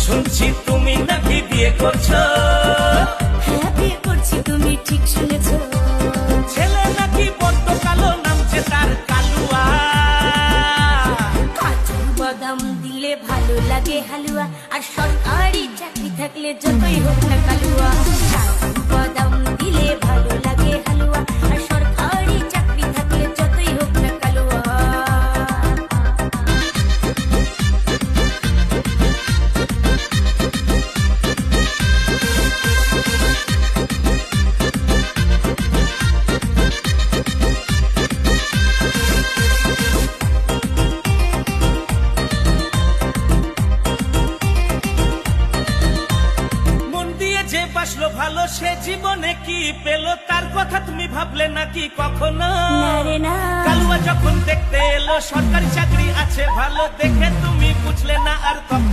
শুনছি তুমি নাকি বিয়ে করছো। হ্যাঁ বিয়ে করছি, তুমি ঠিক শুনেছো। ছেলে নাকি বড্ড কালো, নামছে তার কালুয়া। কাজু বাদাম দিলে ভালো লাগে হালুয়া, আর সরকারি চাকরি থাকলে যতই হোক না কালুয়া। কাজু বাদাম দিলে ভালো লাগে হালুয়া, আর সরকারি চাকরি থাকলে যতই হোক না কালুয়া। মন দিয়ে যে বাসলো ভালো, সে জীবনে কি পেল, তার কথা তুমি ভাবলে নাকি কখনো? না রে না। কালুয়া যখন দেখতে এলো, সরকারি চাকরি আছে ভালো, দেখে তুমি বুঝলে না আর কখনো।